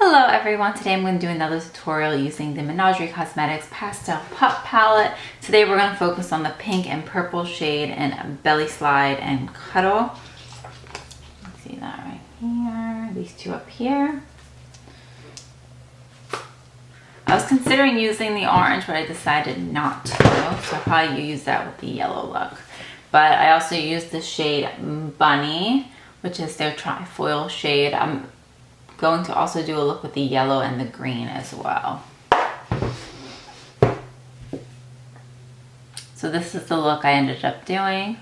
Hello everyone, today I'm going to do another tutorial using the Menagerie Cosmetics Pastel Pup Palette. Today we're going to focus on the pink and purple shade in Belly Slide and Cuddle. See that right here, these two up here. I was considering using the orange, but I decided not to, so I'll probably use that with the yellow look. But I also used the shade Bunny, which is their trifoil shade. I'm going to also do a look with the yellow and the green as well. So this is the look I ended up doing.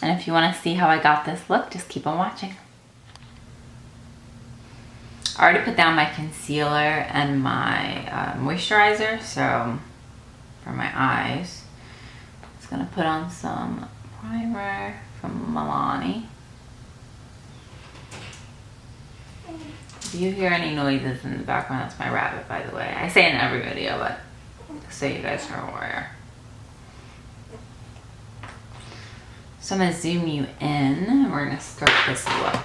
And if you want to see how I got this look, just keep on watching. I already put down my concealer and my moisturizer, so for my eyes, I'm just going to put on some primer from Milani. If you hear any noises in the background, that's my rabbit, by the way. I say it in every video, but just so you guys are aware. So I'm going to zoom you in, and we're going to start this look.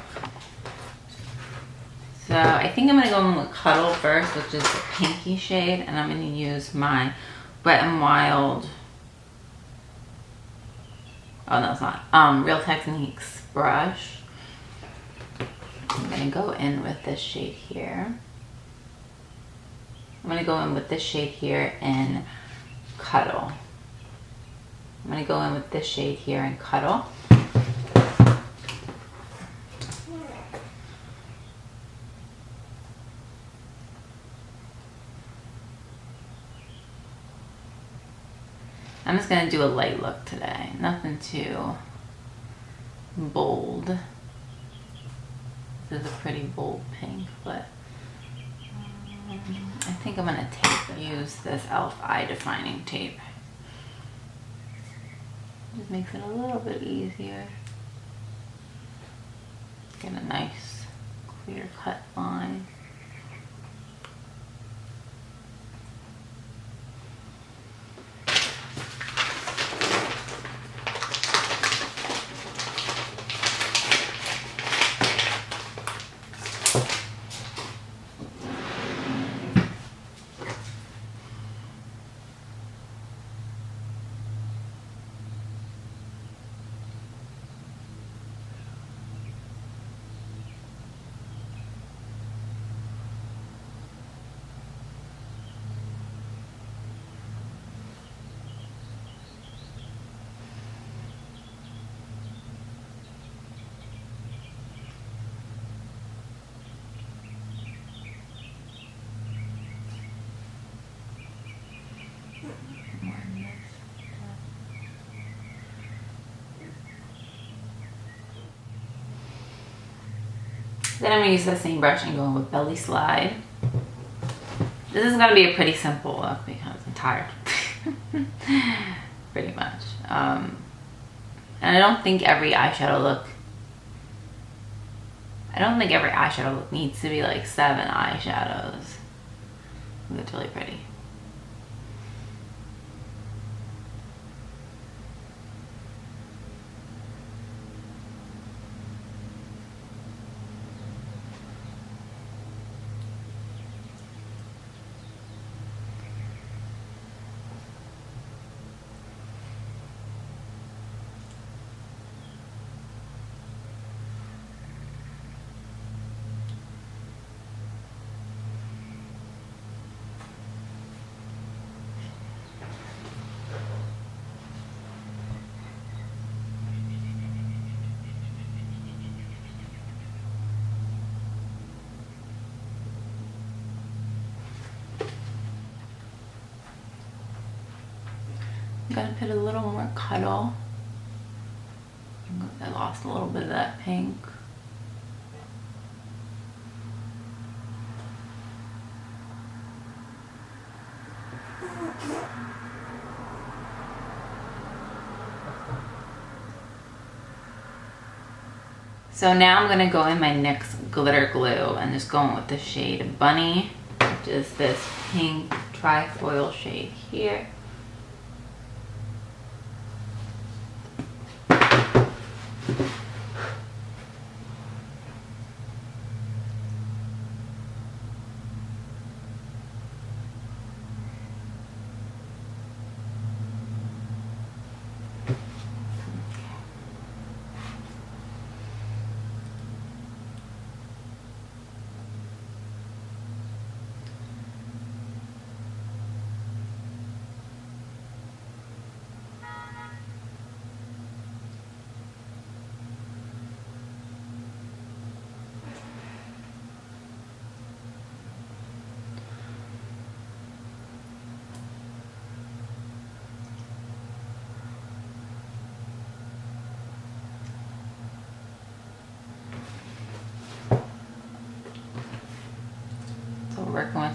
So I think I'm going to go in with Cuddle first, which is the pinky shade, and I'm going to use my Wet n Wild, oh no it's not, Real Techniques brush. I'm going to go in with this shade here. I'm going to go in with this shade here in Cuddle. I'm going to go in with this shade here in Cuddle. I'm just going to do a light look today. Nothing too bold. This is a pretty bold pink, but I think I'm going to use this e.l.f. eye defining tape. Just makes it a little bit easier. Get a nice clear cut line. Then I'm going to use that same brush and go in with Belly Slide. This is going to be a pretty simple look because I'm tired. Pretty much. And I don't think every eyeshadow look needs to be like 7 eyeshadows. It's really pretty. I'm gonna put a little more Cuddle. I lost a little bit of that pink. So now I'm gonna go in my NYX glitter glue and just go in with the shade Bunny, which is this pink trifoil shade here.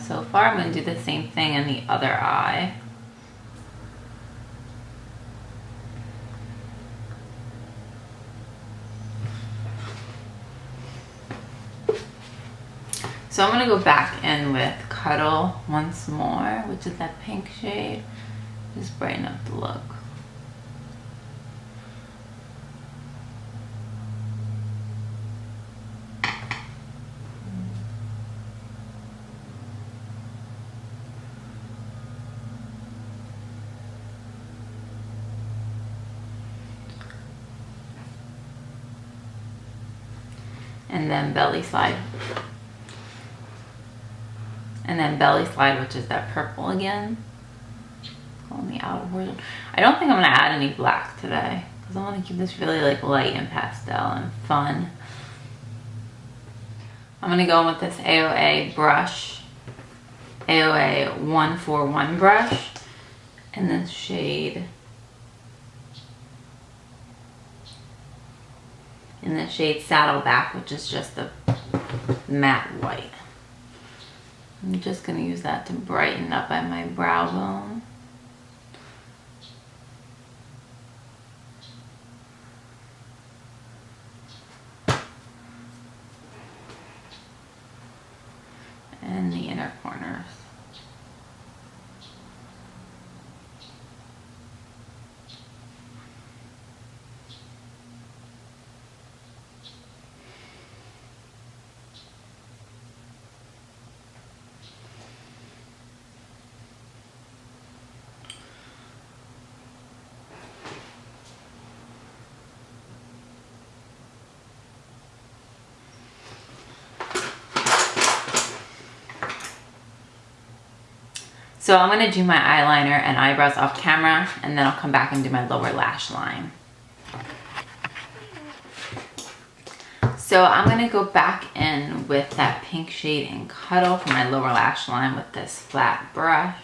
so far. I'm going to do the same thing in the other eye. So I'm going to go back in with Cuddle once more, which is that pink shade. Just brighten up the look. And then Belly Slide. And then Belly Slide, which is that purple again. On the outer portion. I don't think I'm going to add any black today, because I want to keep this really like light and pastel and fun. I'm going to go in with this AOA brush. AOA 141 brush. In this shade. In the shade Saddleback, which is just a matte white. I'm just going to use that to brighten up at my brow bone. And the inner corners. So I'm going to do my eyeliner and eyebrows off camera, and then I'll come back and do my lower lash line. So I'm going to go back in with that pink shade and Cuddle for my lower lash line with this flat brush.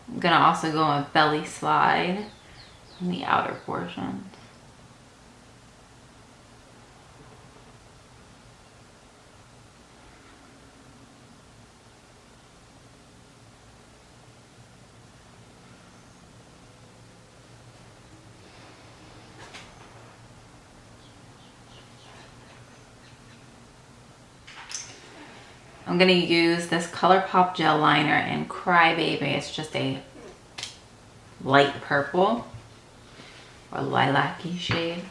I'm gonna also go with Belly Slide on the outer portion. I'm going to use this ColourPop gel liner in Crybaby. It's just a light purple or lilac-y shade.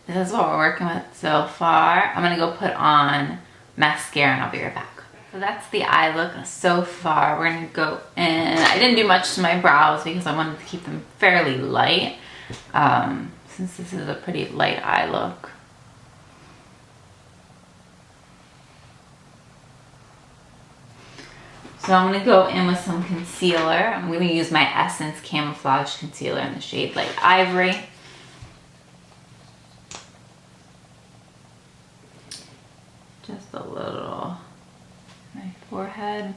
This is what we're working with so far. I'm gonna go put on mascara and I'll be right back. So that's the eye look so far. We're gonna go in. I didn't do much to my brows because I wanted to keep them fairly light, since this is a pretty light eye look. So I'm gonna go in with some concealer. I'm gonna use my Essence Camouflage Concealer in the shade Light Ivory. Just a little, my forehead.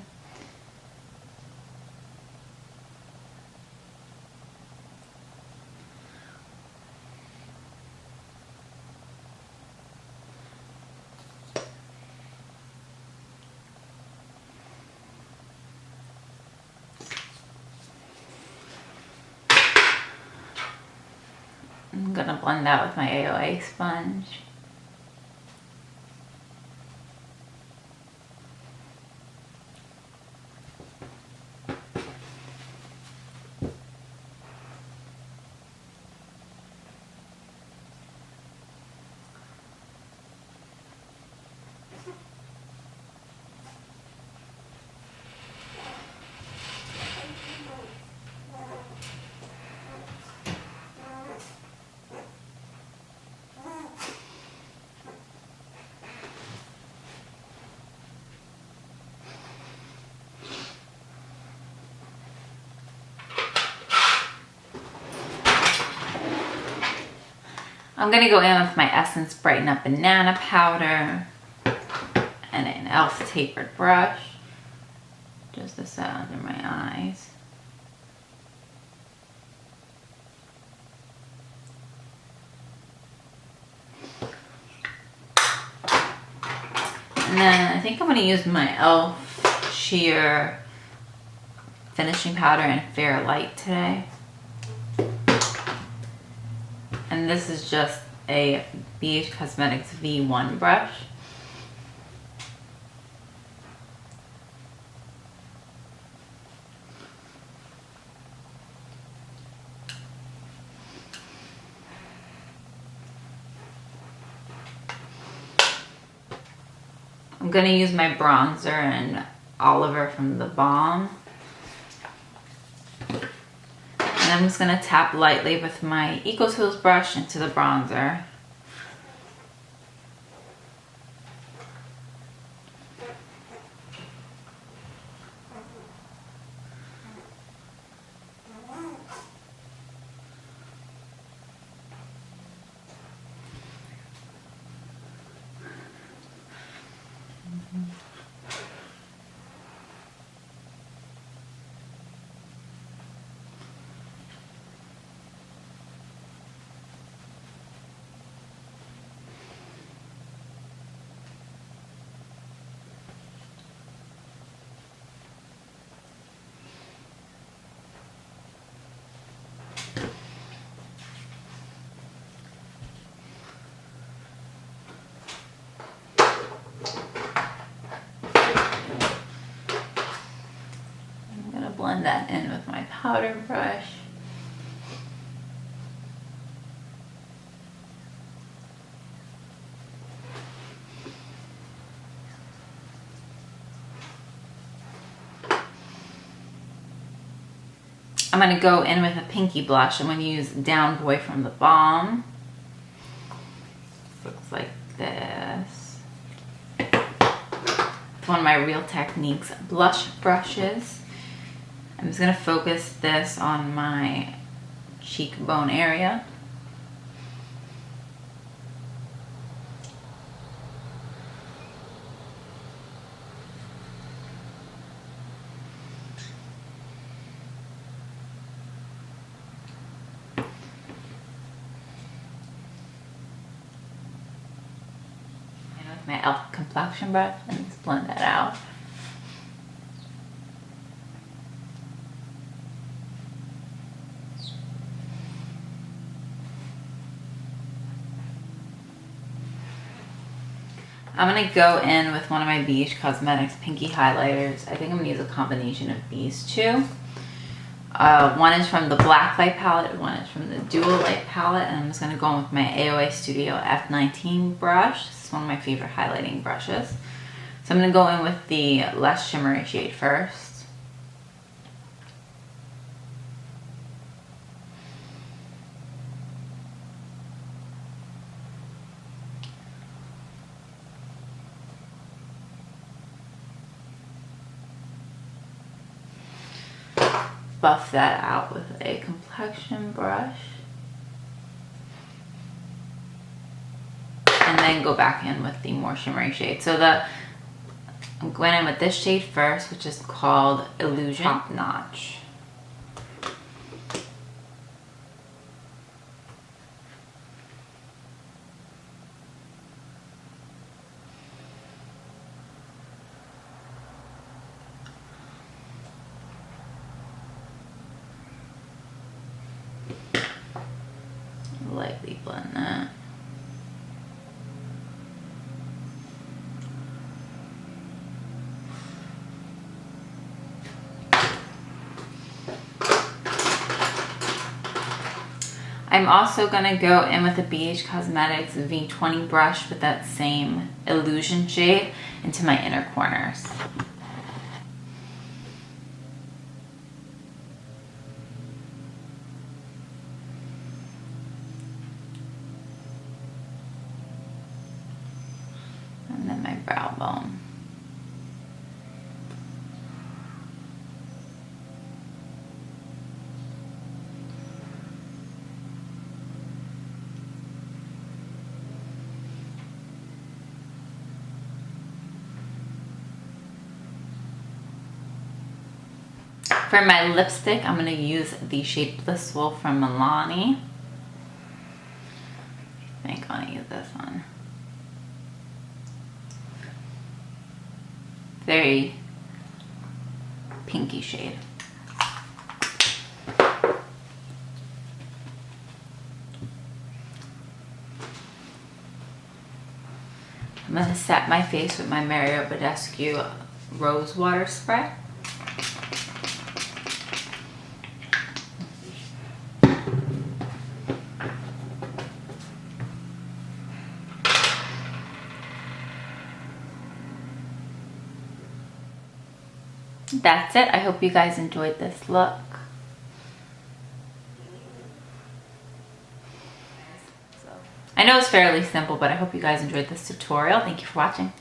I'm gonna blend that with my AOA sponge. I'm gonna go in with my Essence Brighten Up Banana Powder and an e.l.f. tapered brush. Just to set under my eyes. And then I think I'm gonna use my e.l.f. Sheer finishing powder in Fair Light today. And this is just a BH Cosmetics V1 brush. I'm gonna use my bronzer and Oliver from the Balm. And I'm just gonna tap lightly with my Eco Tools brush into the bronzer. Blend that in with my powder brush. I'm going to go in with a pinky blush. I'm going to use Down Boy from the Balm. Looks like this. It's one of my Real Techniques blush brushes. I'm just going to focus this on my cheekbone area. And with my e.l.f. complexion brush, and just blend that out. I'm going to go in with one of my BH Cosmetics Pinky Highlighters. I think I'm going to use a combination of these two. One is from the Black Light palette, one is from the Dual Light palette, and I'm just going to go in with my AOA Studio F19 brush. This is one of my favorite highlighting brushes. So I'm going to go in with the less shimmery shade first. Buff that out with a complexion brush. And then go back in with the more shimmery shade. So I'm going in with this shade first, which is called Illusion Top Notch. Lightly blend that. I'm also going to go in with the BH Cosmetics V20 brush with that same Illusion shade into my inner corners. And then my brow bone. For my lipstick, I'm going to use the shade Blissful from Milani. I think I'm going to use this one. Very pinky shade. I'm going to set my face with my Mario Badescu Rose Water Spray. That's it. I hope you guys enjoyed this look. I know it's fairly simple, but I hope you guys enjoyed this tutorial. Thank you for watching.